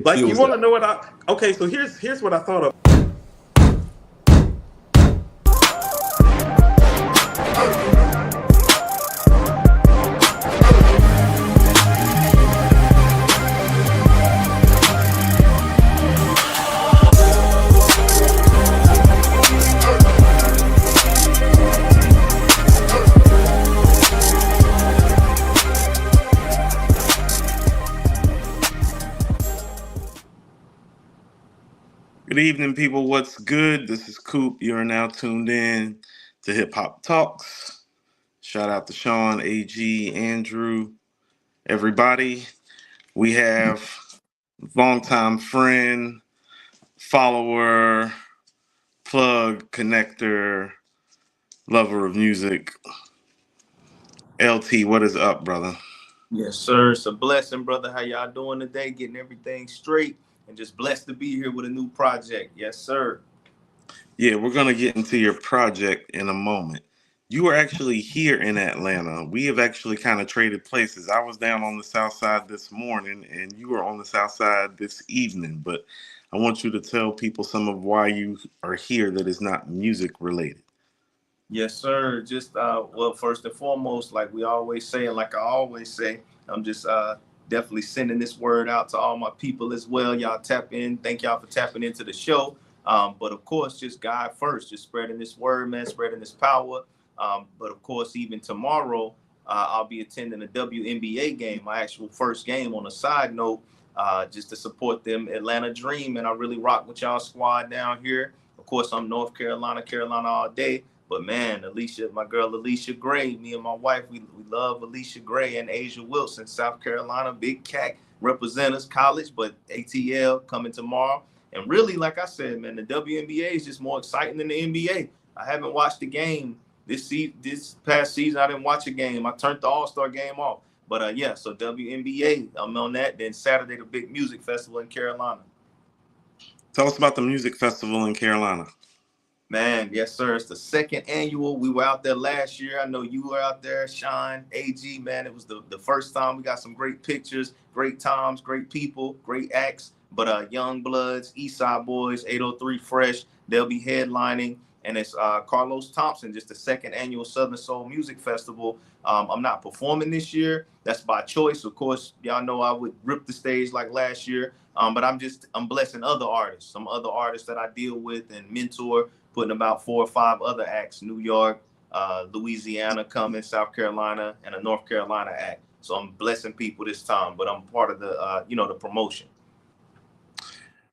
Like, It you was want to know what I? Okay, so here's what I thought of. Good evening, people. What's good? This is Coop. You are now tuned in to Hip Hop Talks. Shout out to Sean, AG, Andrew, everybody. We have longtime friend, follower, plug, connector, lover of music. LT, what is up, brother? Yes, sir. It's a blessing, brother. How y'all doing today? Getting everything straight and just blessed to be here with a new project. Yes, sir. Yeah, we're going to get into your project in a moment. You are actually here in Atlanta. We have actually kind of traded places. I was down on the south side this morning and you were on the south side this evening, but I want you to tell people some of why you are here that is not music related. Yes, sir. Just well, first and foremost, like we always say, and like I always say, I'm just definitely sending this word out to all my people as well. Y'all tap in. Thank y'all for tapping into the show. But of course, just God first, just spreading this word, man, spreading this power. But of course, even tomorrow, I'll be attending a WNBA game, my actual first game. On a side note, just to support them Atlanta Dream, and I really rock with y'all squad down here. Of course, I'm North Carolina, Carolina all day. But man, Alicia, my girl Alicia Gray, me and my wife, we love Alicia Gray and Asia Wilson, South Carolina, Big Cat representatives, college, but ATL coming tomorrow. And really, like I said, man, the WNBA is just more exciting than the NBA. I haven't watched the game this past season. I didn't watch a game. I turned the All-Star game off. But yeah, so WNBA, I'm on that. Then Saturday, the big music festival in Carolina. Tell us about the music festival in Carolina. Man, yes, sir. It's the second annual. We were out there last year. I know you were out there, Sean, AG, man. It was the first time. We got some great pictures, great times, great people, great acts. But Young Bloods, Eastside Boys, 803 Fresh, they'll be headlining. And it's Carlos Thompson, just the second annual Southern Soul Music Festival. I'm not performing this year. That's by choice. Of course, y'all know I would rip the stage like last year. But I'm blessing other artists, some other artists that I deal with and mentor, putting about 4 or 5 other acts, New York, Louisiana coming, South Carolina, and a North Carolina act. So I'm blessing people this time, but I'm part of the, the promotion.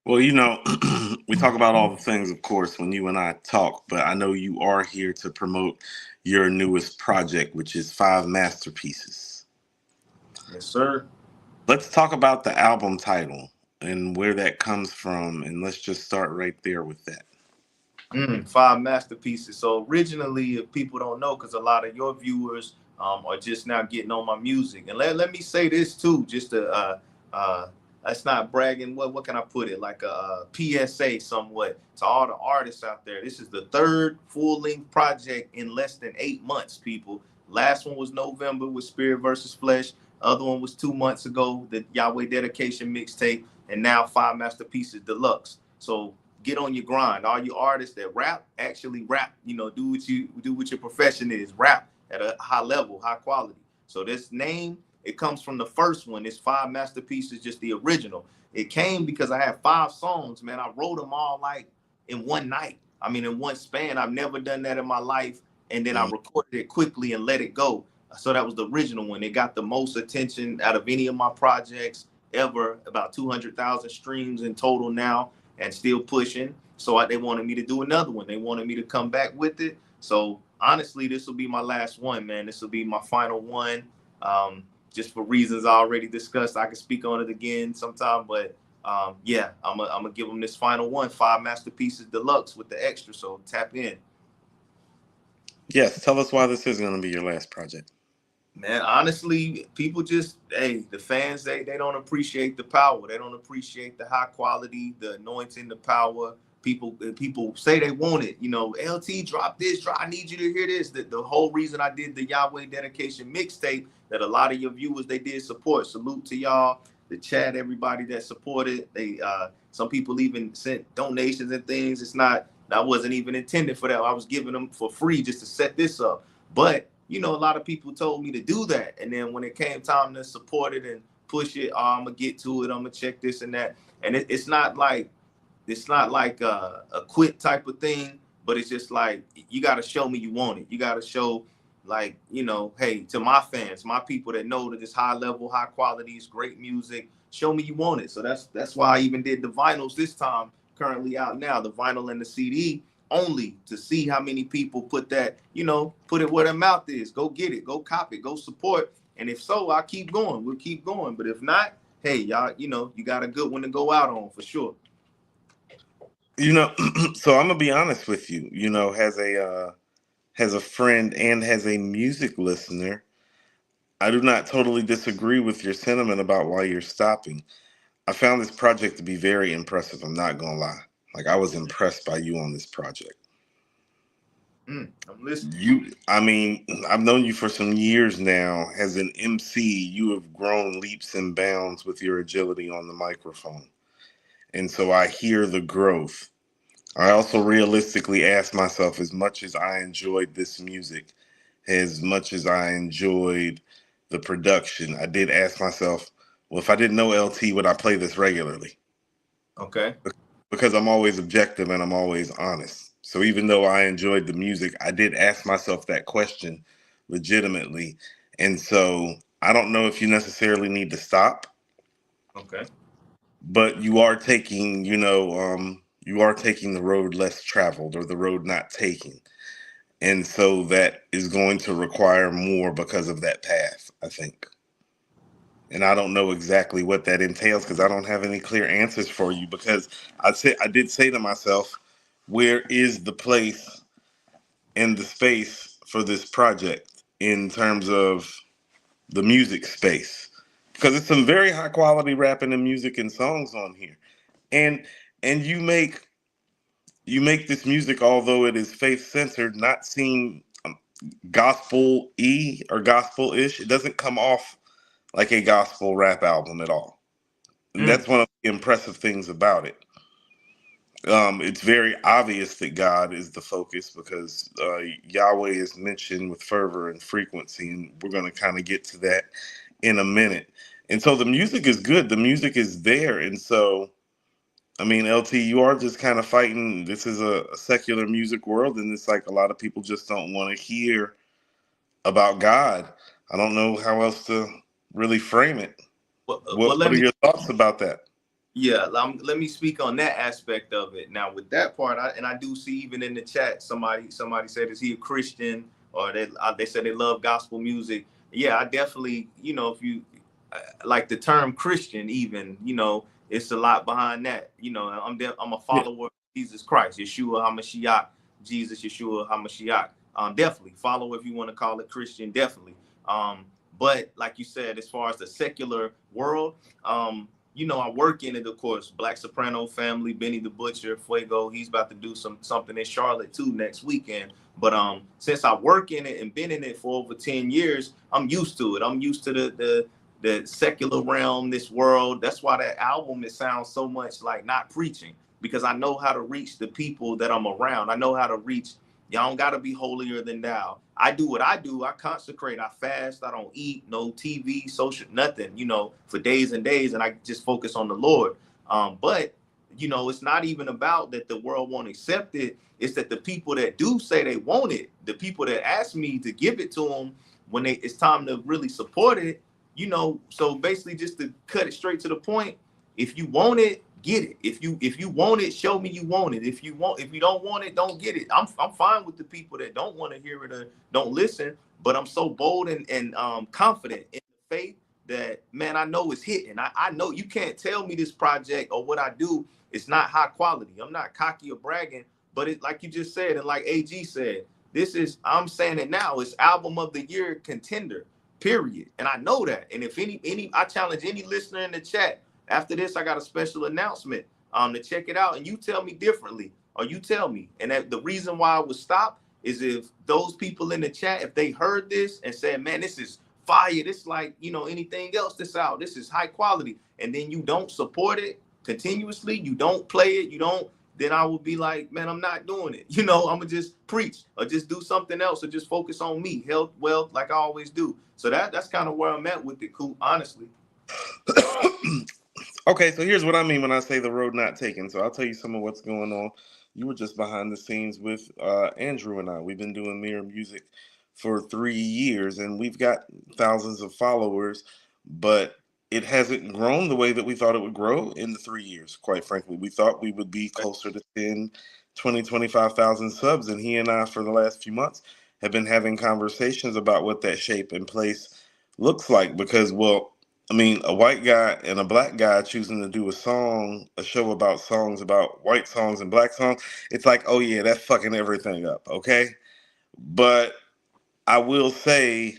Well, we talk about all the things, of course, when you and I talk, but I know you are here to promote your newest project, which is 5 Masterpieces. Yes, sir. Let's talk about the album title and where that comes from, and let's just start right there with that. 5 Masterpieces. So originally, if people don't know, because a lot of your viewers are just now getting on my music, and let me say this too, just to that's not bragging. What can I put it? Like a PSA somewhat to all the artists out there. This is the 3rd full-length project in less than 8 months, people. Last one was November with Spirit versus Flesh. Other one was 2 months ago, the Yahweh Dedication mixtape, and now 5 Masterpieces Deluxe. So get on your grind. All you artists that rap, actually rap, do what your profession is, rap at a high level, high quality. So this name, it comes from the first one. It's 5 Masterpieces, just the original. It came because I had 5 songs, man. I wrote them all like in one night. I mean, in one span. I've never done that in my life. And then I recorded it quickly and let it go. So that was the original one. It got the most attention out of any of my projects ever, about 200,000 streams in total now, and still pushing. So they wanted me to do another one. They wanted me to come back with it. So honestly, this will be my last one, man. This will be my final one. Just for reasons I already discussed. I can speak on it again sometime, but yeah, I'm gonna give them this final one, 5 Masterpieces Deluxe with the extra. So tap in. Yes, tell us why this is going to be your last project. Man, honestly, people just, the fans, they don't appreciate the power. They don't appreciate the high quality, the anointing, the power. People say they want it. LT, drop this, I need you to hear this. The whole reason I did the Yahweh Dedication mixtape, that a lot of your viewers, they did support. Salute to y'all. the chat, everybody that supported. They some people even sent donations and things. It's not, I wasn't even intended for that. I was giving them for free just to set this up. But you know, a lot of people told me to do that, and then when it came time to support it and push it, oh, I'm gonna get to it. I'm gonna check this and that, and it's not like a quit type of thing, but it's just like you got to show me you want it. You got to show, like, you know, hey, to my fans, my people that know that it's high level, high quality, it's great music. Show me you want it. So that's why I even did the vinyls this time. Currently out now, the vinyl and the CD only to see how many people put that, you know, put it where their mouth is. Go get it, go cop it, go support. And if so, I'll keep going. We'll keep going. But if not, hey, y'all, you know, you got a good one to go out on for sure. You know, so I'm gonna be honest with you. You know, as a friend and as a music listener, I do not totally disagree with your sentiment about why you're stopping. I found this project to be very impressive. I'm not gonna lie. Like, I was impressed by you on this project. I'm listening. I mean, I've known you for some years now. As an MC, you have grown leaps and bounds with your agility on the microphone. And so I hear the growth. I also realistically ask myself, as much as I enjoyed this music, as much as I enjoyed the production, I did ask myself, well, if I didn't know LT, would I play this regularly? Okay. Because I'm always objective and I'm always honest. So even though I enjoyed the music, I did ask myself that question legitimately. And so I don't know if you necessarily need to stop, Okay. but you are taking the road less traveled, or the road not taken. And so that is going to require more because of that path, I think. And I don't know exactly what that entails because I don't have any clear answers for you, because I did say to myself, where is the place and the space for this project in terms of the music space? Because it's some very high quality rapping and music and songs on here. And and you make this music, although it is faith centered, not seem gospel y or gospel ish. It doesn't come off like a gospel rap album at all. And Mm. that's one of the impressive things about it. It's very obvious that God is the focus, because Yahweh is mentioned with fervor and frequency, and we're going to kind of get to that in a minute. And so the music is good, the music is there. And so, I mean, LT, you are just kind of fighting. This is a secular music world, and it's like a lot of people just don't want to hear about God. I don't know how else to really frame it. Well, What let are me, your thoughts about that? yeah, let me speak on that aspect of it. Now, with that part, I do see even in the chat, somebody said, is he a Christian? Or they said they love gospel music. Yeah, I definitely, you know, if you like the term Christian, even, you know, it's a lot behind that. You know, I'm a Yeah. follower of Jesus Christ, Yeshua HaMashiach, Jesus Yeshua HaMashiach. Definitely follow, if you want to call it Christian, definitely. But like you said, as far as the secular world, you know, I work in it, of course. Black Soprano family, Benny the Butcher, Fuego. He's about to do something in Charlotte too next weekend. But since I work in it and been in it for over 10 years, I'm used to it. I'm used to the secular realm, this world. That's why that album, it sounds so much like not preaching, because I know how to reach the people that I'm around. I know how to reach. Y'all don't gotta be holier than thou. I do what I do. I consecrate. I fast. I don't eat. No TV, social, nothing. You know, for days and days, and I just focus on the Lord. But you know, it's not even about that the world won't accept it. It's that the people that do say they want it, the people that ask me to give it to them when it's time to really support it, you know. So basically, just to cut it straight to the point, if you want it, get it. If you want it, show me you want it. If you don't want it, don't get it. I'm fine with the people that don't want to hear it or don't listen. But I'm so bold and confident in the faith that, man, I know it's hitting. I know you can't tell me this project or what I do is not high quality. I'm not cocky or bragging, but it, like you just said, and like AG said, this is, I'm saying it now, it's album of the year contender, period. And I know that. And if I challenge any listener in the chat. After this, I got a special announcement to check it out, and you tell me differently, or you tell me. And that the reason why I would stop is if those people in the chat, if they heard this and said, man, this is fire. This like, anything else that's out. This is high quality. And then you don't support it continuously, you don't play it, you don't, then I would be like, man, I'm not doing it. I'm gonna just preach or just do something else or just focus on me, health, wealth, like I always do. So that's kind of where I'm at with it, Cool, honestly. Okay, so here's what I mean when I say the road not taken. So I'll tell you some of what's going on. You were just behind the scenes with Andrew and I. We've been doing Mirror Music for 3 years, and we've got thousands of followers, but it hasn't grown the way that we thought it would grow in the 3 years, quite frankly. We thought we would be closer to 10, 20, 25,000 subs, and he and I, for the last few months, have been having conversations about what that shape and place looks like because, well, I mean, a white guy and a black guy choosing to do a show about songs, about white songs and black songs, it's like, oh yeah, that's fucking everything up, okay? But I will say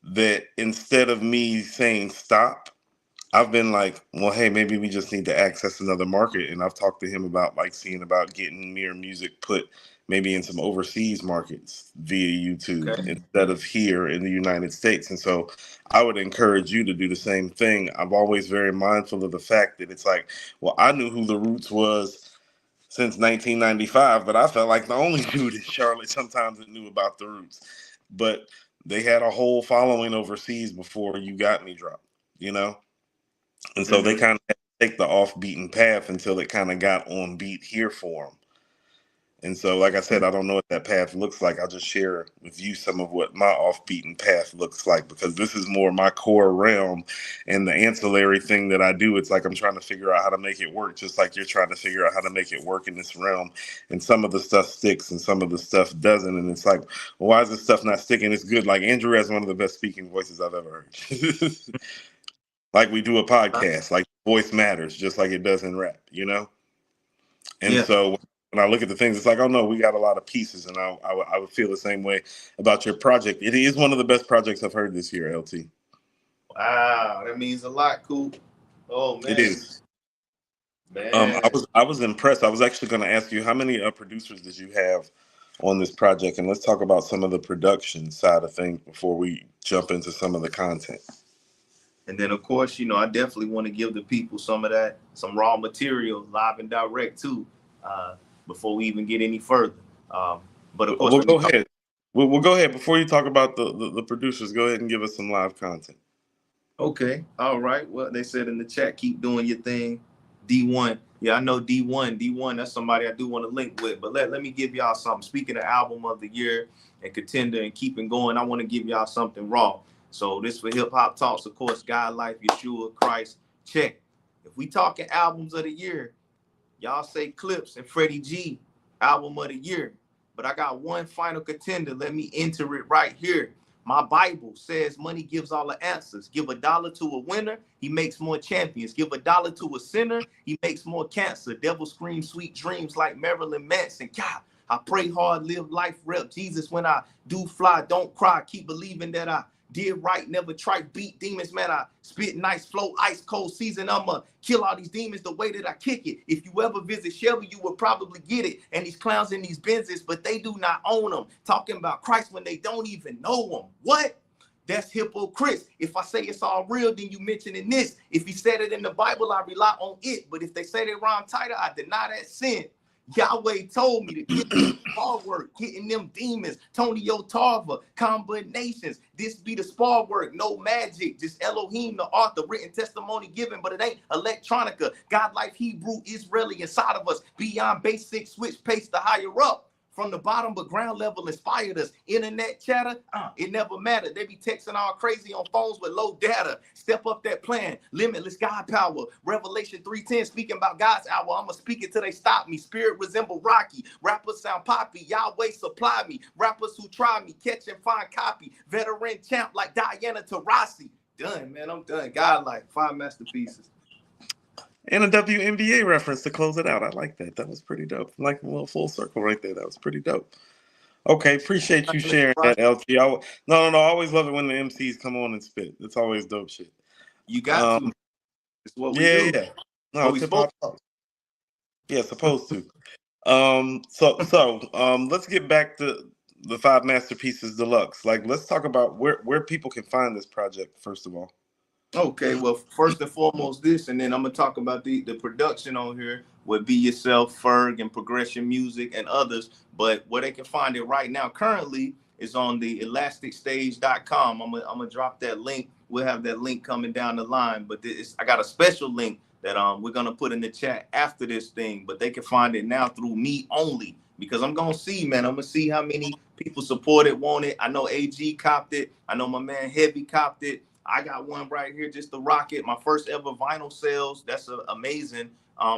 that instead of me saying stop, I've been like, well, hey, maybe we just need to access another market. And I've talked to him about like seeing about getting Mirror Music put maybe in some overseas markets via YouTube Okay. instead of here in the United States. And so I would encourage you to do the same thing. I'm always very mindful of the fact that it's like, well, I knew who the Roots was since 1995, but I felt like the only dude in Charlotte sometimes that knew about the Roots. But they had a whole following overseas before You Got Me dropped, you know? And so they Mm-hmm. kind of had to take the off beaten path until it kind of got on beat here for them. And so, like I said, I don't know what that path looks like. I'll just share with you some of what my off beaten path looks like because this is more my core realm and the ancillary thing that I do. It's like I'm trying to figure out how to make it work, just like you're trying to figure out how to make it work in this realm. And some of the stuff sticks and some of the stuff doesn't. And it's like, well, why is this stuff not sticking? It's good. Like Andrew has one of the best speaking voices I've ever heard. Like we do a podcast, like voice matters, just like it does in rap, you know? And Yeah. so when I look at the things, it's like, oh no, we got a lot of pieces. And I would feel the same way about your project. It is one of the best projects I've heard this year, LT. Wow, that means a lot, Cool. Oh It man. is. I Man. was impressed. I was actually going to ask you how many producers did you have on this project, and let's talk about some of the production side of things before we jump into some of the content. And then, of course, I definitely want to give the people some of that, some raw material, live and direct too, uh, before we even get any further. Um, but of course, We'll let me go talk. ahead. We'll go ahead before you talk about the producers. Go ahead and give us some live content. Okay, all right. Well, they said in the chat, keep doing your thing. D1, yeah, I know D1. D1, that's somebody I do want to link with. But let me give y'all something. Speaking of album of the year and contender and keeping going, I want to give y'all something raw. So this for Hip Hop Talks, of course, God Life, Yeshua, Christ. Check. If we talking albums of the year, y'all say Clips and Freddie G, album of the year. But I got one final contender. Let me enter it right here. My Bible says money gives all the answers. Give $1 to a winner, he makes more champions. Give $1 to a sinner, he makes more cancer. Devil screams sweet dreams like Marilyn Manson. God, I pray hard, live life, rep Jesus. When I do fly, don't cry. Keep believing that I did right, never try beat demons, man. I spit nice flow, ice cold season. I'ma kill all these demons the way that I kick it. If you ever visit Shelby, you will probably get it. And these clowns in these Benzes, but they do not own them. Talking about Christ when they don't even know him. What? That's hypocrites. If I say it's all real, then you mentioning this. If he said it in the Bible, I rely on it. But if they say they rhyme tighter, I deny that sin. Yahweh told me to get spar work, hitting them demons, Tonio Tarver, combinations. This be the spar work, no magic, just Elohim, the author, written testimony given, but it ain't electronica. God life, Hebrew, Israeli inside of us, beyond basic, switch pace to higher up. From the bottom, but ground level inspired us. Internet chatter, it never mattered. They be texting all crazy on phones with low data. Step up that plan. Limitless God power. Revelation 3:10, speaking about God's hour. I'ma speak it till they stop me. Spirit resemble Rocky. Rappers sound poppy. Yahweh supply me. Rappers who try me, catch and find copy. Veteran champ like Diana Taurasi. Done, man. I'm done. God like 5 masterpieces. And a WNBA reference to close it out. I like that. That was pretty dope. Like a little full circle right there. That was pretty dope. Okay, appreciate you sharing that, LT. No. I always love it when the MCs come on and spit. It's always dope shit. You got to. It's what we Yeah, do. yeah. No, What it's we hip supposed hop talk. Yeah, supposed to. Let's get back to the Five Masterpieces Deluxe. Like, let's talk about where people can find this project first of all. Okay, well, first and foremost, this, and then I'm gonna talk about the production on here with Be Yourself, Ferg, and Progression Music, and others. But where they can find it right now, currently, is on the elasticstage.com. I'm gonna drop that link. We'll have that link coming down the line. But I got a special link that we're gonna put in the chat after this thing. But they can find it now through me only, because I'm gonna see, man. I'm gonna see how many people support it, want it. I know AG copped it. I know my man Heavy copped it. I got one right here, just to rock it. My first ever vinyl sales. That's amazing.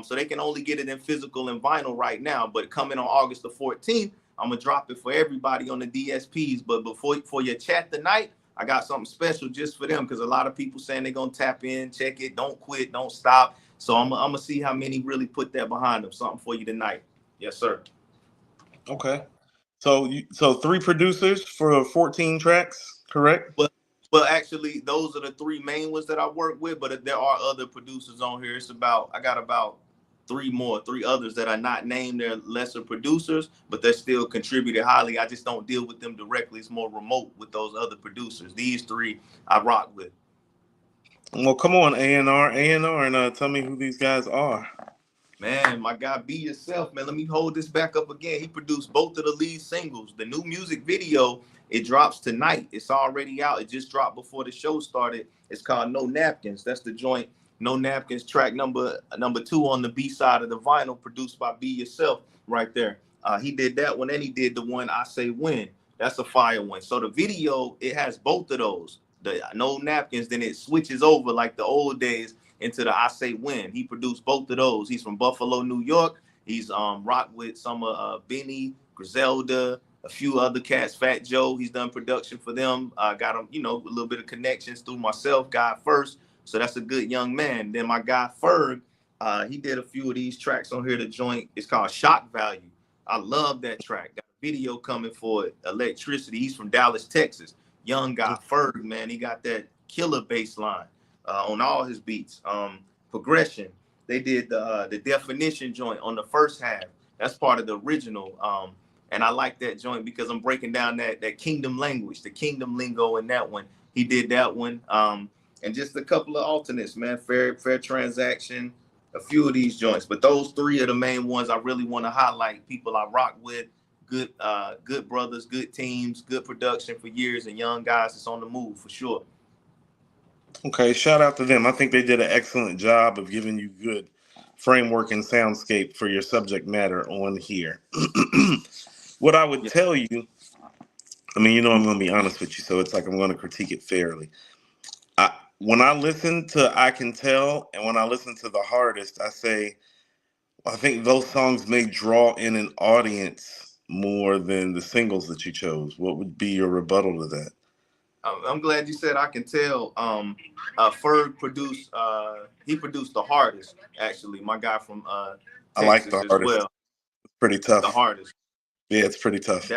So they can only get it in physical and vinyl right now. But coming on August the 14th, I'm gonna drop it for everybody on the DSPs. But for your chat tonight, I got something special just for them, because a lot of people saying they're gonna tap in, check it, don't quit, don't stop. So I'm gonna see how many really put that behind them. Something for you tonight. Yes, sir. Okay. So three producers for 14 tracks, correct? Well, actually, those are the three main ones that I work with, but there are other producers on here. I got about three others that are not named. They're lesser producers, but they're still contributed highly. I just don't deal with them directly. It's more remote with those other producers. These three I rock with. Well, come on, A&R, and tell me who these guys are. Man, my guy, Be Yourself, man. Let me hold this back up again. He produced both of the lead singles. The new music video, it drops tonight. It's already out. It just dropped before the show started. It's called No Napkins. That's the joint No Napkins track number 2 on the B side of the vinyl, produced by Be Yourself right there. He did that one, and he did the one I Say When. That's a fire one. So the video, it has both of those. The No Napkins, then it switches over like the old days into the I Say When. He produced both of those. He's from Buffalo, New York. He's rocked with some of Benny, Griselda, a few other cats, Fat Joe. He's done production for them. Got him, a little bit of connections through myself, God First. So that's a good young man. Then my guy Ferg, he did a few of these tracks on here. The joint is called Shock Value. I love that track. Got a video coming for it. Electricity. He's from Dallas, Texas. Young guy Ferg, man. He got that killer bass line on all his beats. Progression, they did the definition joint on the first half. That's part of the original. And I like that joint because I'm breaking down that kingdom language, the kingdom lingo in that one. He did that one. And just a couple of alternates, man. Fair transaction, a few of these joints. But those three are the main ones I really want to highlight. People I rock with, good brothers, good teams, good production for years, and young guys that's on the move for sure. Okay, shout out to them. I think they did an excellent job of giving you good framework and soundscape for your subject matter on here. What I would tell you, I mean, I'm going to be honest with you, so it's like I'm going to critique it fairly. When I listen to I Can Tell and when I listen to The Hardest, I think those songs may draw in an audience more than the singles that you chose. What would be your rebuttal to that? I'm glad you said I Can Tell. Ferg produced. He produced The Hardest. Actually, my guy from I like Texas The as Hardest. well. It's pretty The tough. Hardest. Yeah, it's pretty tough.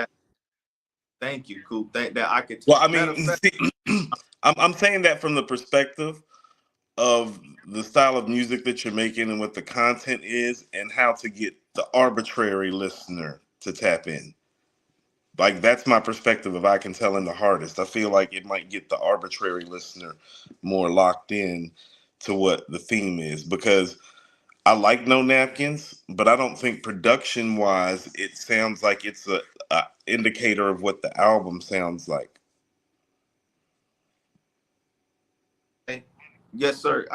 Thank you, Coop. That I could. Well, I Matter mean, of fact, see, I'm saying that from the perspective of the style of music that you're making and what the content is and how to get the arbitrary listener to tap in. Like, that's my perspective of I Can Tell in The Hardest. I feel like it might get the arbitrary listener more locked in to what the theme is, because I like No Napkins, but I don't think production wise it sounds like it's a indicator of what the album sounds like. yes, sir.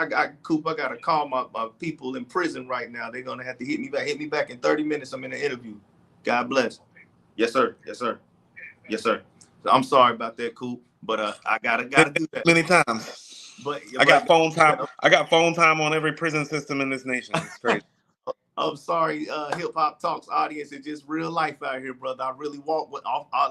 Coop. I gotta call my people in prison right now. They're gonna have to hit me back. Hit me back in 30 minutes. I'm in an interview. God bless. Yes, sir. Yes, sir. Yes, sir. So I'm sorry about that, Coop. But I gotta do that. Many times. But I got phone time. I got phone time on every prison system in this nation. It's crazy. I'm sorry, HipHopTalks audience. It's just real life out here, brother. I really walk with.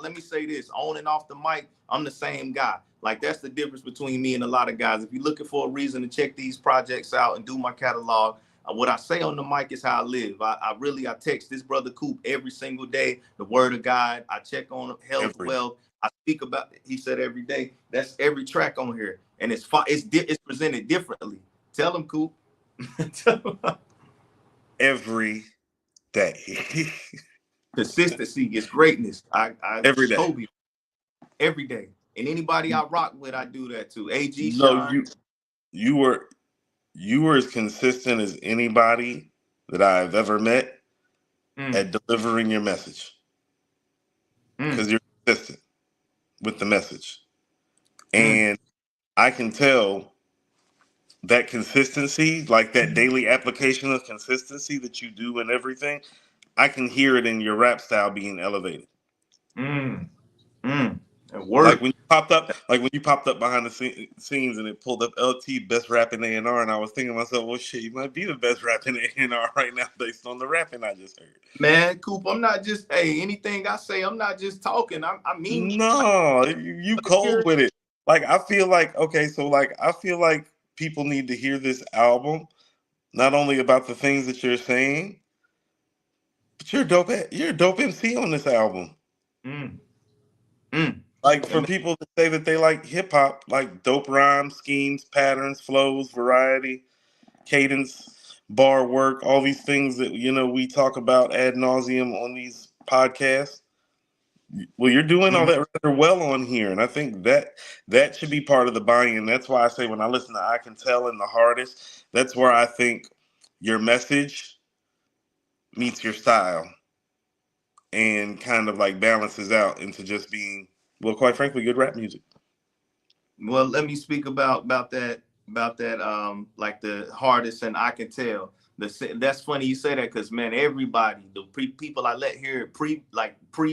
Let me say this: on and off the mic, I'm the same guy. Like, that's the difference between me and a lot of guys. If you're looking for a reason to check these projects out and do my catalog, what I say on the mic is how I live. I text this brother Coop every single day. The word of God. I check on health, wealth. I speak about it. He said every day. That's every track on here, and it's presented differently. Tell him, Coop. Every day. Consistency is greatness. I every day. told you every day. And anybody I rock with, I do that too. AG No, Shine. you were you were as consistent as anybody that I've ever met Mm, at delivering your message mm, because you're consistent with the message. mm, And I can tell that consistency, like that daily application of consistency that you do in everything, I can hear it in your rap style being elevated. mm, mm. At Like work. when you popped up, like when you popped up behind the scenes and it pulled up LT best rapping A&R, and I was thinking to myself, well, shit, you might be the best rapping A&R right now based on the rapping I just heard. Man, Coop, I'm not just, hey, anything I say, I'm not just talking. I mean, like, No, you hear cold it. with it. Like I feel like okay, so like I feel like people need to hear this album, not only about the things that you're saying, but you're a dope MC on this album. Mm, mm. Like And for people to say that they like hip hop, like dope rhymes, schemes, patterns, flows, variety, cadence, bar work, all these things that we talk about ad nauseum on these podcasts. Well, you're doing all man, that rather well on here, and I think that should be part of the buy-in. That's why I say when I listen to I Can Tell and the hardest, that's where I think your message meets your style and kind of like balances out into just being, well, quite frankly, good rap music. well, let me speak about that like the hardest, and I can tell. That's funny you say that because man, everybody, the people I let hear pre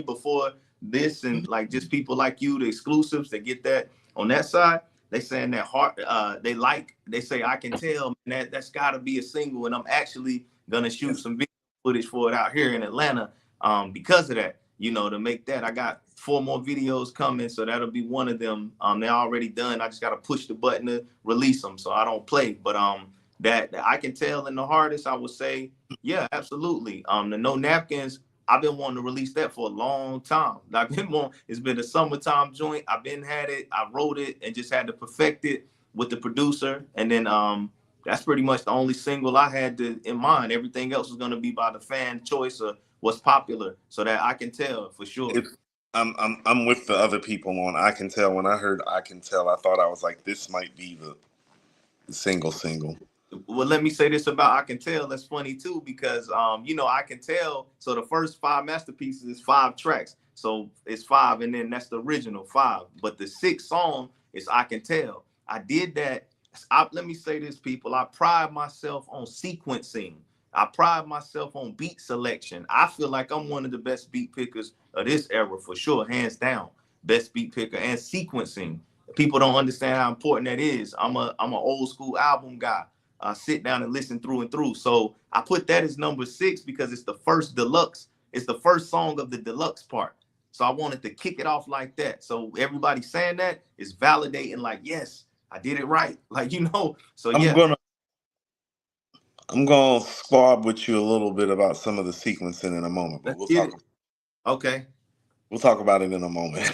before this, and like just people like you, the exclusives that get that on that side, they saying that hard. They say I can tell, man, that's got to be a single, and I'm actually gonna shoot Yes. some video footage for it out here in Atlanta. Because of that, to make that, I got 4 more videos coming, so that'll be one of them. They're already done. I just gotta push the button to release them, so I don't play. But that I can tell in the hardest, I would say, yeah, absolutely. The No Napkins, I've been wanting to release that for a long time. I've been it's been a summertime joint. I've been had it, I wrote it and just had to perfect it with the producer. And then that's pretty much the only single I had in mind. Everything else was gonna be by the fan choice or what's popular. So that I can tell for sure. It's I'm with the other people on I Can Tell. When I heard I Can Tell, I thought I was like, this might be the single. Well, let me say this about I Can Tell. That's funny too, because I Can Tell. So the first 5 masterpieces is 5 tracks. So it's 5, and then that's the original 5. But the 6th song is I Can Tell. I did that. Let me say this, people. I pride myself on sequencing. I pride myself on beat selection. I feel like I'm one of the best beat pickers of this era for sure, hands down. Best beat picker and sequencing. People don't understand how important that is. I'm an old school album guy. Sit down and listen through and through. So I put that as number 6 because it's the first deluxe. It's the first song of the deluxe part. So I wanted to kick it off like that. So everybody saying that is validating, like, yes, I did it right. Like. So I'm yeah, gonna I'm gonna squab with you a little bit about some of the sequencing in a moment, but let's get it. Okay. we'll talk about it in a moment.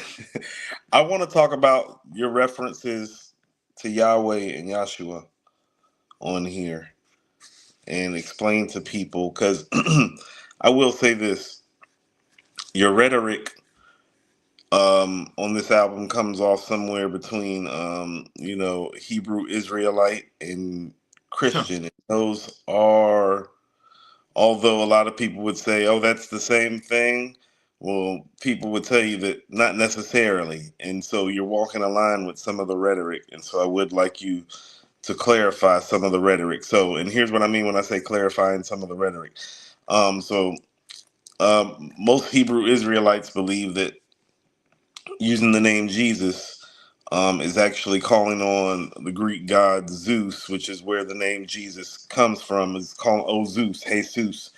I want to talk about your references to Yahweh and Yahshua on here and explain to people because I will say this: your rhetoric on this album comes off somewhere between Hebrew Israelite and Christian. And those are, although a lot of people would say, oh, that's the same thing. Well, people would tell you that not necessarily. And so you're walking a line with some of the rhetoric. And so I would like you to clarify some of the rhetoric. So, and here's what I mean when I say clarifying some of the rhetoric. So most Hebrew Israelites believe that using the name Jesus is actually calling on the Greek god Zeus, which is where the name Jesus comes from. Is calling, oh, Zeus, Jesus,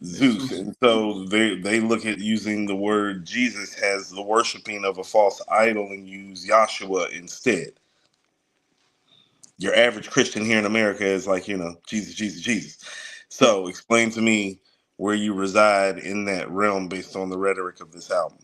Zeus. Jesus. And so they look at using the word Jesus as the worshiping of a false idol and use Yahshua instead. Your average Christian here in America is like, Jesus, Jesus, Jesus. So explain to me where you reside in that realm based on the rhetoric of this album.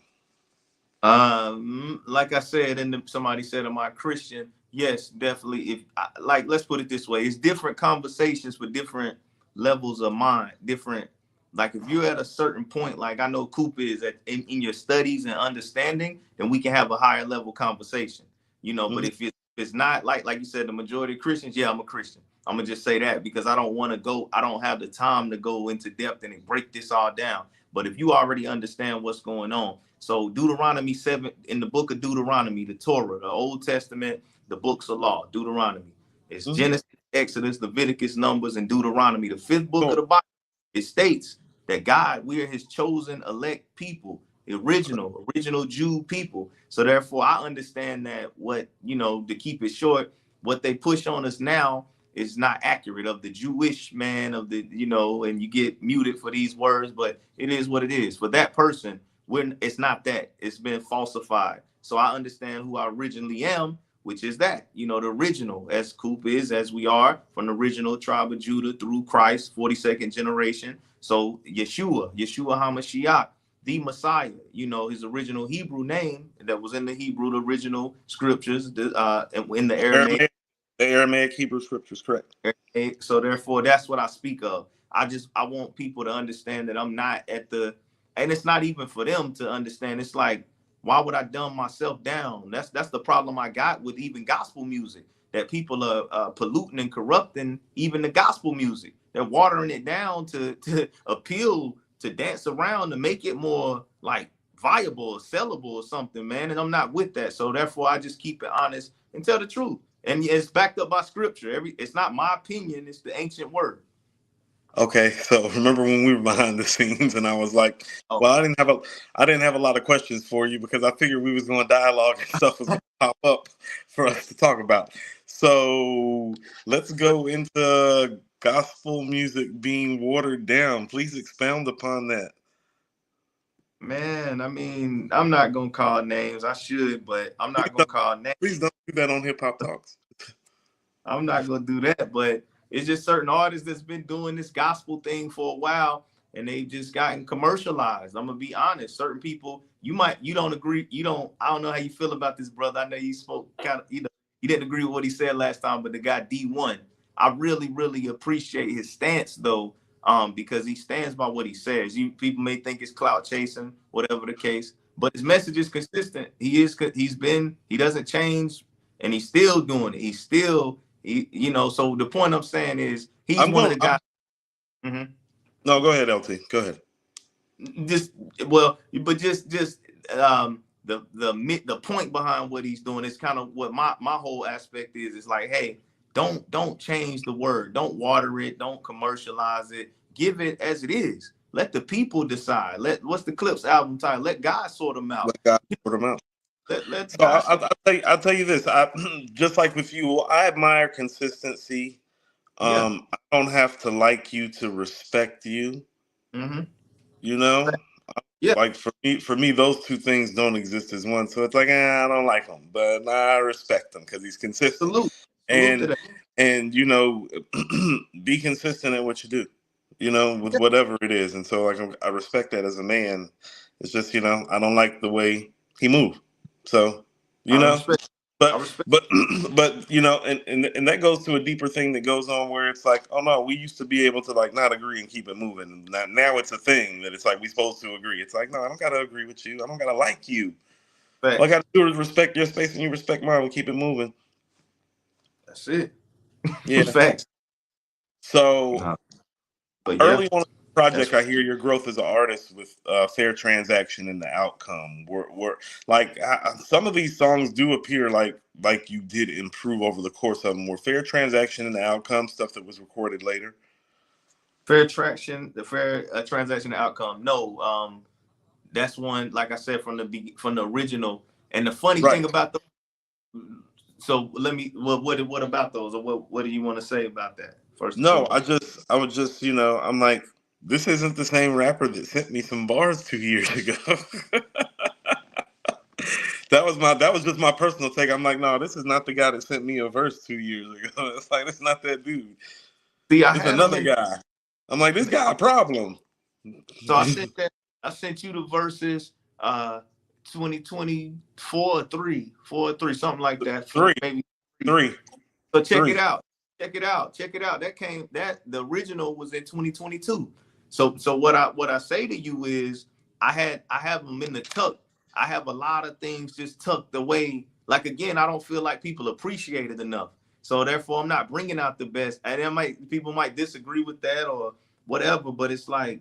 Like I said, and somebody said, "Am I Christian?" Yes, definitely. Let's put it this way: it's different conversations with different levels of mind, different like if you're at a certain point, like I know Coop is in your studies and understanding, then we can have a higher level conversation, you know. But Mhm. if it's not like you said, the majority of Christians, yeah, I'm a Christian. I'm gonna just say that because I don't want to go, I don't have the time to go into depth and break this all down. But if you already understand what's going on, so Deuteronomy 7, in the book of Deuteronomy, the Torah, the Old Testament, the books of law, Deuteronomy. It's Mhm. Genesis, Exodus, Leviticus, Numbers, and Deuteronomy, the fifth book of Sure. the Bible. It states that God, we are his chosen elect people, the original Jew people. So therefore, I understand that what, you know, to keep it short, what they push on us now is not accurate of the Jewish man of the, you know, and you get muted for these words, but it is what it is. For that person, when it's not that, it's been falsified. So I understand who I originally am, which is that, you know, the original, as Coop is, as we are, from the original tribe of Judah through Christ, 42nd generation. So Yeshua HaMashiach, the Messiah, you know, his original Hebrew name that was in the Hebrew, the original scriptures, in the Aramaic. Aramaic, the Aramaic Hebrew scriptures, correct. So therefore, that's what I speak of. I want people to understand that I'm not at the, and it's not even for them to understand. It's like, why would I dumb myself down? That's the problem I got with even gospel music. That people are polluting and corrupting even the gospel music. They're watering it down to appeal, to dance around, to make it more like viable or sellable or something, man. And I'm not with that. So therefore, I just keep it honest and tell the truth. And it's backed up by scripture. It's not my opinion, it's the ancient word. Okay, so remember when we were behind the scenes and I was like, Oh, well, I didn't have a lot of questions for you because I figured we was going to dialogue and stuff was going to pop up for us to talk about. So let's go into gospel music being watered down. Please expound upon that. man, I mean, I'm not gonna call names. I should, but I'm Please not gonna don't, call names. please don't do that on Hip Hop Talks. I'm not gonna do that, but it's just certain artists that's been doing this gospel thing for a while, and they've just gotten commercialized. I'm gonna be honest. Certain people, you don't agree. I don't know how you feel about this, brother. I know you spoke kind of, you know, you didn't agree with what he said last time, but the guy D1, I really, really appreciate his stance though, because he stands by what he says. People may think it's clout chasing, whatever the case, but his message is consistent. He doesn't change, and he's still doing it. You know, so the point I'm saying is he's I'm one of going. the guys. Mhm. No, go ahead, LT. Go ahead. Just well, but just the point behind what he's doing is kind of what my whole aspect is. It's like, hey, don't change the word, don't water it, don't commercialize it. Give it as it is. Let the people decide. What's the Clips album title? Let God sort them out. Let God sort them out. Let So God sort. I'll tell you this. Just like with you, I admire consistency. Yeah. I don't have to like you to respect you. Mm-hmm. You know, Yeah. like for me, those two things don't exist as one. So it's like I don't like him, but I respect him because he's consistent. Salute. Salute to And that. you know, be consistent at what you do. You know, with Yeah. whatever it is. And so like I respect that as a man. It's just I don't like the way he moved. So you I know. respect. I But respect. but but and that goes to a deeper thing that goes on where it's like, oh no, we used to be able to like not agree and keep it moving. Now it's a thing that it's like we supposed to agree. It's like, no, I don't gotta agree with you. I don't gotta like you. All I Facts. gotta do is respect your space and you respect mine. We keep it moving. That's it. Yeah. Facts. So Nah, but yeah, early on in the that's project, I hear your growth as an artist with fair transaction and the outcome. Like some of these songs do appear like you did improve over the course of them. Were fair transaction and the outcome stuff that was recorded later? fair traction, the fair transaction outcome. No, that's one. Like I said from the original. And the funny thing Right. about the so let me. What about those, or what do you want to say about that first and No, foremost? I was just I'm like, this isn't the same rapper that sent me some bars 2 years ago. That was just my personal take. I'm like, no, this is not the guy that sent me a verse 2 years ago. It's like it's not that dude. See, I It's had them another in. guy. I'm like, this guy a problem. So I sent that. I sent you the verses. 2024 or 4 or 3, something like that. Three, Maybe 3. three, So check it three. out. Check it out. Check it out. The original was in 2022. So what I say to you is I have them in the tuck. I have a lot of things just tucked away. Like again, I don't feel like people appreciate it enough. So therefore, I'm not bringing out the best. And it might people might disagree with that or whatever, but it's like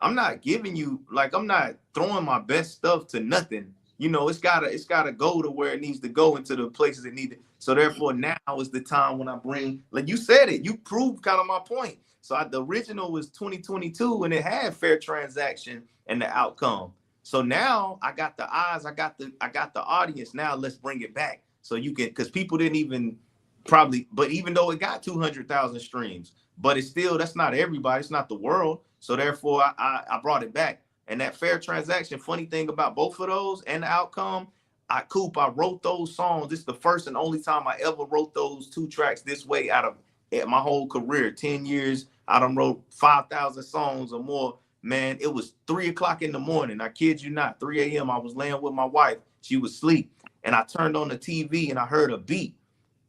I'm not giving you like I'm not throwing my best stuff to nothing. You know, it's gotta go to where it needs to go into the places it need to. So therefore, now is the time when I bring like you said it. You proved kind of my point. So the original was 2022 and it had fair transaction and the outcome. So now I got the eyes, I got the audience. Now let's bring it back. So you can because people didn't even probably, but even though it got 200,000 streams, but it's still that's not everybody, it's not the world. So therefore I brought it back. And that fair transaction, funny thing about both of those and the outcome, I wrote those songs. This is the first and only time I ever wrote those two tracks this way out of my whole career, 10 years. I done wrote 5,000 songs or more. Man, it was 3 o'clock in the morning. I kid you not, 3 a.m. I was laying with my wife. She was asleep. And I turned on the TV and I heard a beat.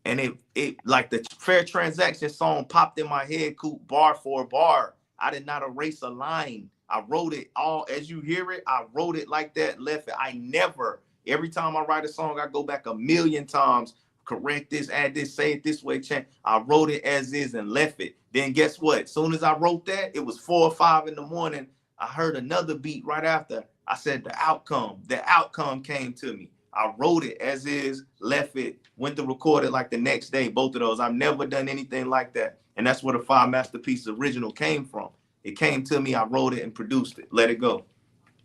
And it like the fair transaction song popped in my head, Coop, bar for bar. I did not erase a line. I wrote it all as you hear it. I wrote it like that, left it. I never, every time I write a song, I go back a million times, correct this, add this, say it this way, change. I wrote it as is and left it. Then guess what? As soon as I wrote that, it was 4 or 5 in the morning. I heard another beat right after. I said the outcome. The outcome came to me. I wrote it as is, left it, went to record it like the next day. Both of those. I've never done anything like that. And that's where the Five Masterpieces original came from. It came to me, I wrote it and produced it. Let it go.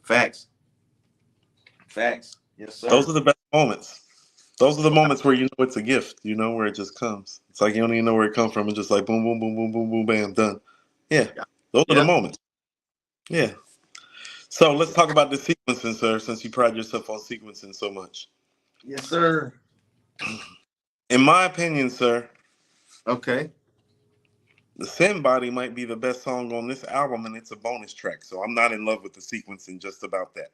Facts. Facts. Yes, Those sir. are the best moments. Those are the moments where you know it's a gift, you know, where it just comes. It's like you don't even know where it comes from. It's just like boom, boom, boom, boom, boom, boom, bam, done. Yeah. Those are the Yeah. moments. Yeah. So let's talk about the sequencing, sir, since you pride yourself on sequencing so much. Yes, sir. In my opinion, sir, Okay. the Sin Body might be the best song on this album, and it's a bonus track. So I'm not in love with the sequencing just about that.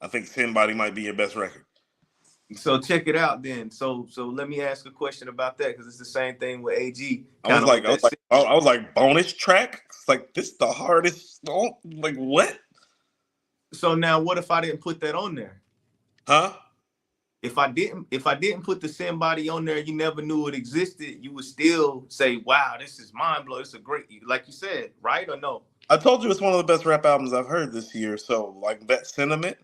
I think Sin Body might be your best record. So check it out then. So let me ask a question about that because it's the same thing with AG, I was kind of like, with I was that. like, I was like, bonus track. It's like this the hardest song. Like what? So now what if I didn't put that on there? Huh? If I didn't put the Sin Body on there, you never knew it existed, you would still say, wow, this is mind blowing. It's a great, like you said, right or no? I told you it's one of the best rap albums I've heard this year. So like that sentiment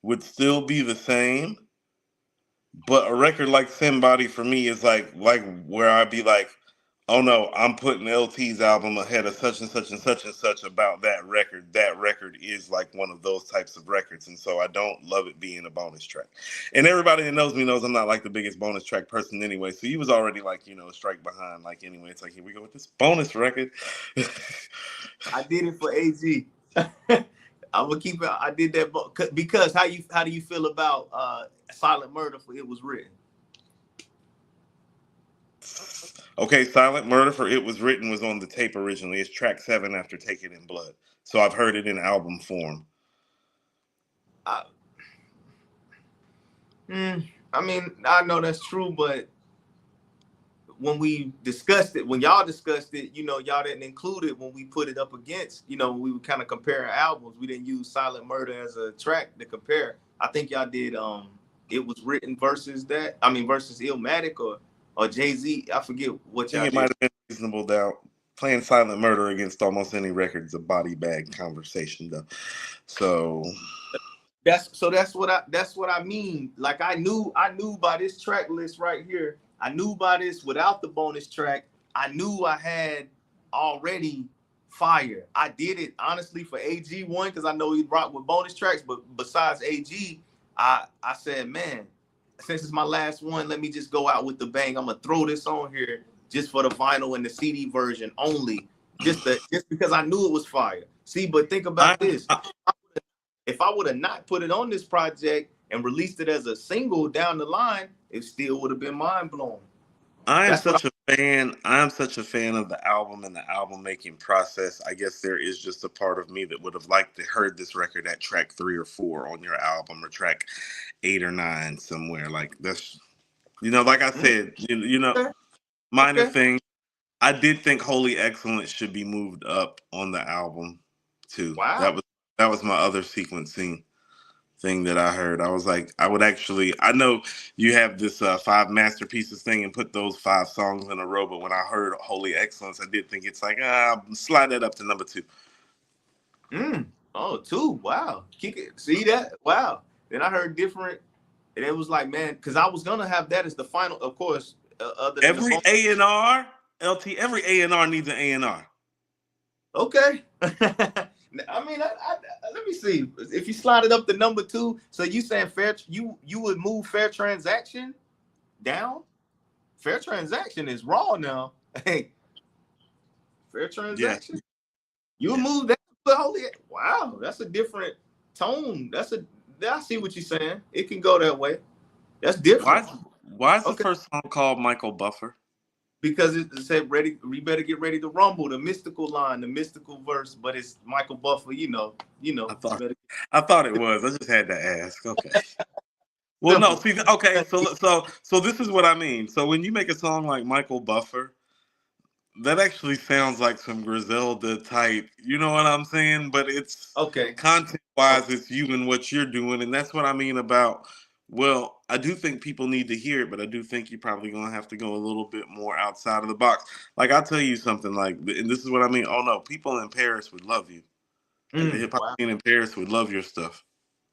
would still be the same. But a record like Somebody for me is like where I'd be like, oh no, I'm putting LT's album ahead of such and such and such and such about that record. That record is like one of those types of records. And so I don't love it being a bonus track. And everybody that knows me knows I'm not like the biggest bonus track person anyway. So he was already like, you know, a strike behind. Like anyway, it's like here we go with this bonus record. I did it for AG. I'm gonna keep it. I did that because how do you feel about Silent Murder for It Was Written? Okay, Silent Murder for It Was Written was on the tape originally. It's track 7 after Take It in Blood. So I've heard it in album form. I, I mean, I know that's true, but when we discussed it, when y'all discussed it, you know, y'all didn't include it when we put it up against, you know, we were kind of comparing albums. We didn't use Silent Murder as a track to compare. I think y'all did It Was Written versus that. I mean versus Illmatic or Jay-Z. I forget I what think y'all it might did. have been Reasonable Doubt. Playing Silent Murder against almost any record is a body bag conversation, though. So That's what I mean. Like I knew by this track list right here. I knew by this without the bonus track. I knew I had already fire. I did it honestly for AG1 because I know he rocked with bonus tracks. But besides AG, I said, man, since it's my last one, let me just go out with the bang. I'm gonna throw this on here just for the vinyl and the CD version only, just because I knew it was fire. See, but think I, about this. If I would have not put it on this project and released it as a single down the line, it still would have been mind blowing. I am That's what such a fan. I'm such a fan of the album and the album making process. I guess there is just a part of me that would have liked to heard this record at track 3 or 4 on your album or track 8 or 9 somewhere. Like that's like I said, okay. minor Okay. thing. I did think Holy Excellence should be moved up on the album too. Wow. That was my other sequencing thing that I heard. I was like, I know you have this five masterpieces thing and put those five songs in a row, but when I heard Holy Excellence, I did think it's like, slide that up to number two. Oh, two. Wow. Kick it. See that? Wow. Then I heard different, and it was like, man, because I was gonna have that as the final, of course, other than the Every bone. A&R, LT, every A&R needs an A&R. Okay. I mean, let me see. If you slide it up to number two, so you saying you would move fair transaction down? Fair transaction is raw now. Hey, fair Yeah. transaction. You would Yeah. move that to holy. Wow, that's a different tone. I see what you're saying. It can go that way. That's Why different. is, why is the Okay. first song called Michael Buffer? Because it said ready, we better get ready to rumble, the mystical line, the mystical verse, but it's Michael Buffer, I you thought better I thought it was. I just had to ask. Okay. Well, no, simple. see, okay, so this is what I mean. So when you make a song like Michael Buffer, that actually sounds like some Griselda type. You know what I'm saying? But it's Okay. content Oh, wise, it's you and what you're doing, and that's what I mean about. Well, I do think people need to hear it, but I do think you're probably gonna have to go a little bit more outside of the box. Like I'll tell you something, like, and this is what I mean. Oh no, people in Paris would love you. Like the hip hop wow. scene in Paris would love your stuff.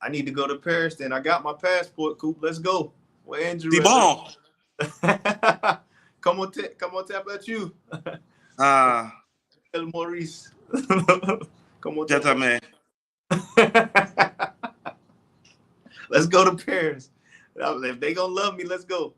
I need to go to Paris then. I got my passport, Coop. Let's go. Where C'est Andrew at? bon. Come on, tap at you. Ah, El Maurice. Come on, tap at Jetame. you. Let's go to Paris. If they gonna love me, let's go.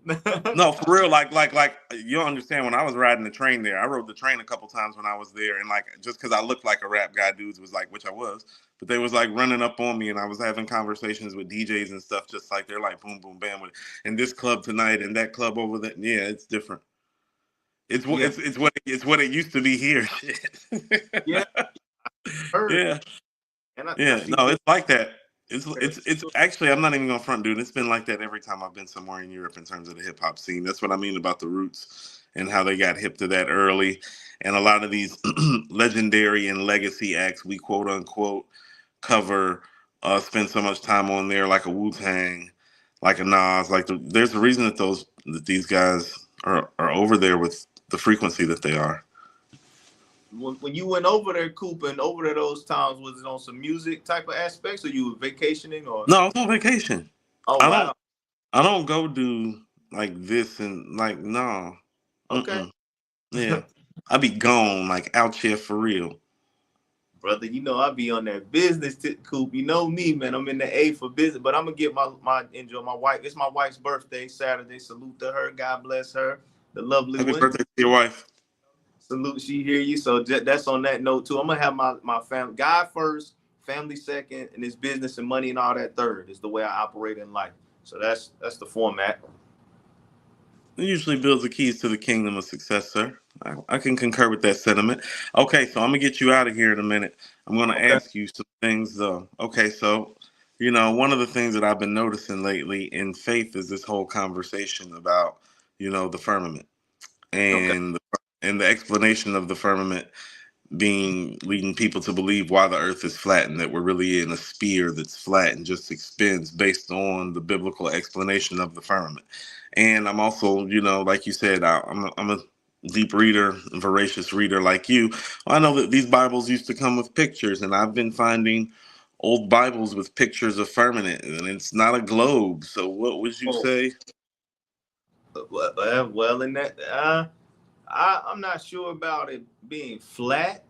No, for real. Like you don't understand. When I was riding the train there, I rode the train a couple times when I was there, and like just because I looked like a rap guy, dudes was like, which I was, but they was like running up on me, and I was having conversations with DJs and stuff, just like they're like boom, boom, bam, with and this club tonight and that club over there. Yeah, it's different. It's what Yeah, it's what it used to be here. yeah, heard. Yeah. And I Yeah, see no, good it's like that. Paris It's too. actually I'm not even gonna front, dude. It's been like that every time I've been somewhere in Europe in terms of the hip hop scene. That's what I mean about the roots and how they got hip to that early. And a lot of these legendary and legacy acts we quote unquote cover spend so much time on there, like a Wu Tang, like a Nas, there's a reason that these guys are over there with the frequency that they are. When you went over there, Coop, and over there those times, was it on some music type of aspects, or you were vacationing, or? No, I was on vacation. Oh I don't wow. I don't go do like this and like no. Okay. Mm-mm. Yeah. I be gone, like out here for real. Brother, I be on that business Coop. You know me, man. I'm in the A for business, but I'm gonna get my enjoy my wife. It's my wife's birthday Saturday. Salute to her. God bless her, the lovely Happy one. birthday to your wife. Salute, she hear you. So that's on that note too. I'm gonna have my family, God first, family second, and his business and money and all that third. Is the way I operate in life. So that's the format. It usually builds the keys to the kingdom of success, sir. I can concur with that sentiment. Okay, so I'm gonna get you out of here in a minute. I'm gonna Okay. ask you some things though. Okay, so one of the things that I've been noticing lately in faith is this whole conversation about, the firmament Okay. and the explanation of the firmament being leading people to believe why the earth is flat and that we're really in a sphere that's flat and just spins based on the biblical explanation of the firmament. And I'm also, like you said, I'm a deep reader, voracious reader like you. I know that these Bibles used to come with pictures, and I've been finding old Bibles with pictures of firmament, and it's not a globe. So what would you Oh, say? well, in that, I'm not sure about it being flat.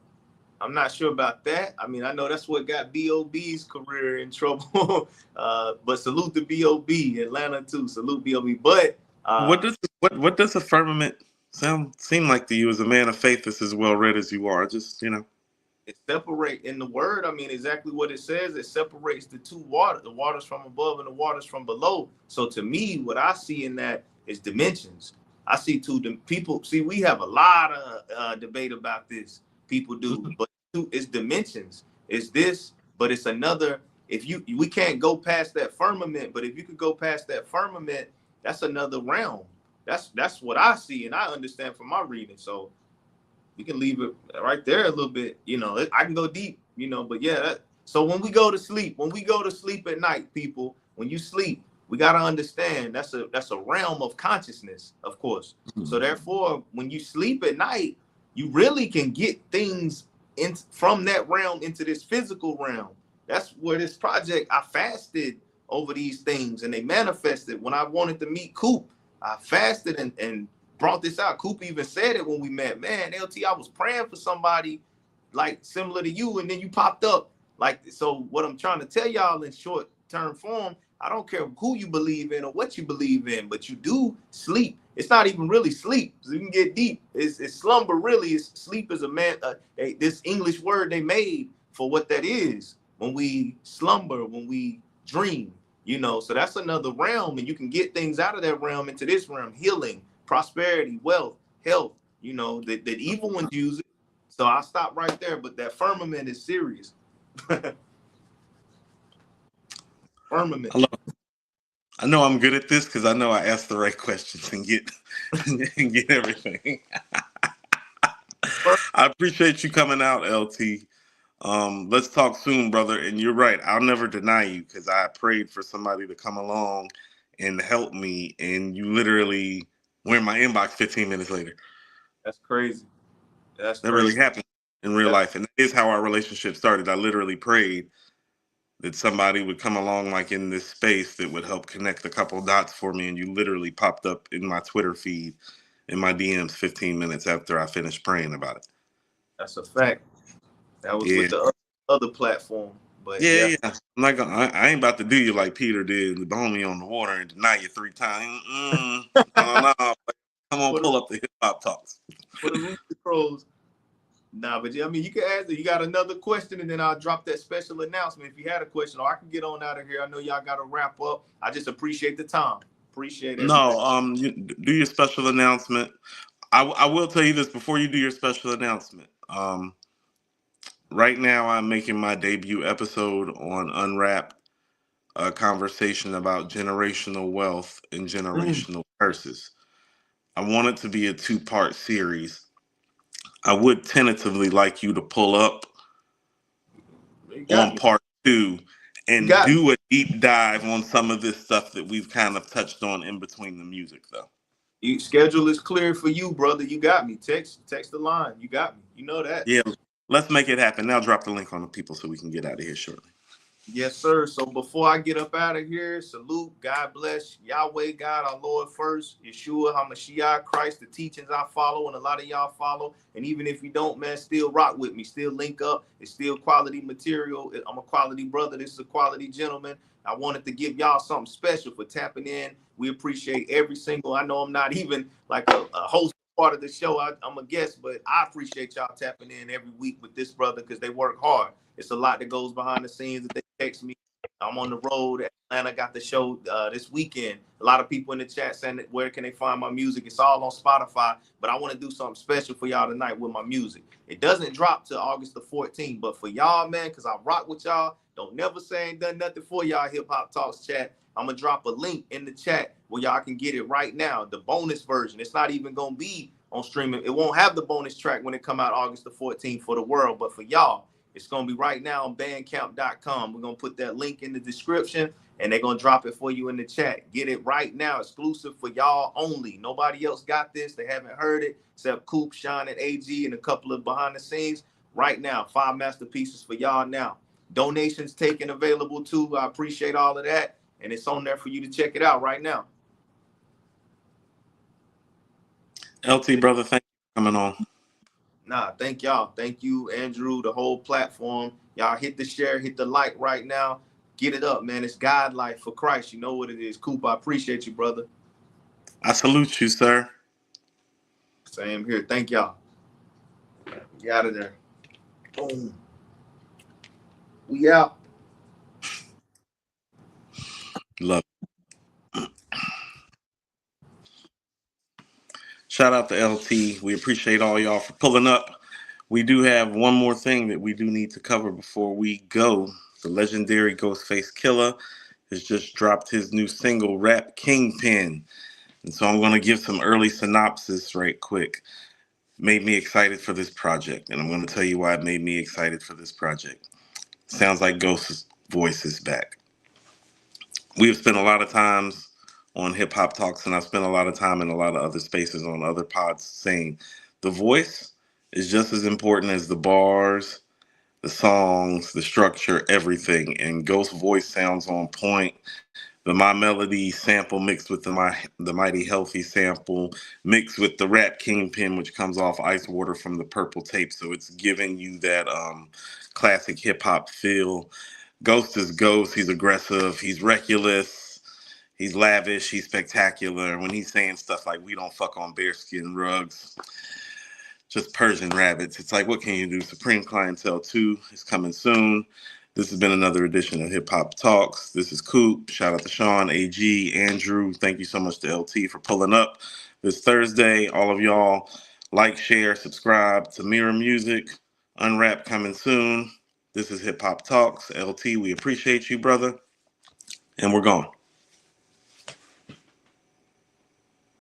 I'm not sure about that. I mean, I know that's what got B.O.B.'s career in trouble. But salute to B.O.B. Atlanta too. Salute B.O.B. But What does a firmament seem like to you as a man of faith that's as well read as you are? Just. it separate in the word. I mean, exactly what it says. It separates the two waters, the waters from above and the waters from below. So to me, what I see in that is dimensions. I see people. See, we have a lot of debate about this. People do, but it's dimensions. It's this, but it's another. If we can't go past that firmament, but if you could go past that firmament, that's another realm. That's what I see and I understand from my reading. So we can leave it right there a little bit. I can go deep. But yeah, so when we go to sleep at night, people, when you sleep, we got to understand that's a realm of consciousness, of course. So therefore, when you sleep at night, you really can get things in from that realm into this physical realm. That's where this project, I fasted over these things and they manifested. When I wanted to meet Coop, I fasted and brought this out. Coop even said it when we met. Man, LT, I was praying for somebody like similar to you, and then you popped up. Like, so what I'm trying to tell y'all in short term form, I don't care who you believe in or what you believe in, but you do sleep. It's not even really sleep. So you can get deep. It's slumber, really. It's sleep is a man. This English word they made for what that is. When we slumber, when we dream, so that's another realm, and you can get things out of that realm into this realm: healing, prosperity, wealth, health. That evil ones use it. So I'll stop right there. But that firmament is serious. Firmament. I know I'm good at this because I know I ask the right questions and get and get everything. I appreciate you coming out, LT. Let's talk soon, brother. And you're right. I'll never deny you because I prayed for somebody to come along and help me, and you literally were in my inbox 15 minutes later. That's crazy. That's That crazy. really happened in real life, and that is how our relationship started. I literally prayed that somebody would come along like in this space that would help connect a couple dots for me, and you literally popped up in my Twitter feed in my DMs 15 minutes after I finished praying about it. That's a fact. That was Yeah. with the other platform. But Yeah, yeah. yeah. I'm not gonna. I ain't about to do you like Peter did with the homie on the water and deny you 3 times. No. Come on, pull up the hip hop talks. For the Rooster Crows. Nah, but I mean, you can ask. You got another question, and then I'll drop that special announcement if you had a question, or I can get on out of here. I know y'all got to wrap up. I just appreciate the time. Appreciate it. No, you do your special announcement. I will tell you this before you do your special announcement. Right now, I'm making my debut episode on Unwrap, a conversation about generational wealth and generational curses. I want it to be a 2-part series. I would tentatively like you to pull up on part 2 and do a deep dive on some of this stuff that we've kind of touched on in between the music, though. Schedule is clear for you, brother. You got me. Text the line. You got me. You know that. Yeah, let's make it happen. Now drop the link on the people so we can get out of here shortly. Yes, sir. So before I get up out of here, salute, God bless, Yahweh, God, our Lord first, Yeshua, HaMashiach, Christ, the teachings I follow, and a lot of y'all follow. And even if you don't, man, still rock with me, still link up. It's still quality material. I'm a quality brother. This is a quality gentleman. I wanted to give y'all something special for tapping in. We appreciate every single, I know I'm not even like a host part of the show. I'm a guest, but I appreciate y'all tapping in every week with this brother because they work hard. It's a lot that goes behind the scenes that they text me. I'm on the road. Atlanta got the show this weekend. A lot of people in the chat saying, where can they find my music? It's all on Spotify, but I want to do something special for y'all tonight with my music. It doesn't drop till August the 14th, but for y'all, man, because I rock with y'all, don't never say I ain't done nothing for y'all, Hip Hop Talks chat. I'm going to drop a link in the chat where y'all can get it right now, the bonus version. It's not even going to be on streaming. It won't have the bonus track when it come out August the 14th for the world, but for y'all, it's going to be right now on bandcamp.com. We're going to put that link in the description, and they're going to drop it for you in the chat. Get it right now, exclusive for y'all only. Nobody else got this. They haven't heard it except Coop, Sean, and AG, and a couple of behind the scenes. Right now, 5 masterpieces for y'all now. Donations taken available too. I appreciate all of that, and it's on there for you to check it out right now. LT, brother, thank you for coming on. Nah, thank y'all. Thank you, Andrew, the whole platform. Y'all hit the share, hit the like right now. Get it up, man. It's God life for Christ. You know what it is. Coop, I appreciate you, brother. I salute you, sir. Same here. Thank y'all. Get out of there. Boom. We out. Love it. Shout out to LT. We appreciate all y'all for pulling up. We do have one more thing that we do need to cover before we go. The legendary Ghostface Killah has just dropped his new single, Rap Kingpin. And so I'm going to give some early synopsis right quick. made me excited for this project, and I'm going to tell you why it made me excited for this project. Sounds like Ghost's voice is back. We've spent a lot of times on Hip Hop Talks, and I've spent a lot of time in a lot of other spaces on other pods saying the voice is just as important as the bars, the songs, the structure, everything. And Ghost's voice sounds on point. The My Melody sample mixed with the Mighty Healthy sample mixed with the Rap Kingpin, which comes off Ice Water from the Purple Tape. So it's giving you that classic hip hop feel. Ghost is Ghost. He's aggressive. He's reckless. He's lavish. He's spectacular. When he's saying stuff like "We don't fuck on bearskin rugs," just Persian rabbits. It's like, what can you do? Supreme Clientele 2 is coming soon. This has been another edition of Hip Hop Talks. This is Coop. Shout out to Sean, AG, Andrew. Thank you so much to LT for pulling up this Thursday. All of y'all, like, share, subscribe to Mirror Music. Unwrap coming soon. This is Hip Hop Talks. LT, we appreciate you, brother. And we're gone.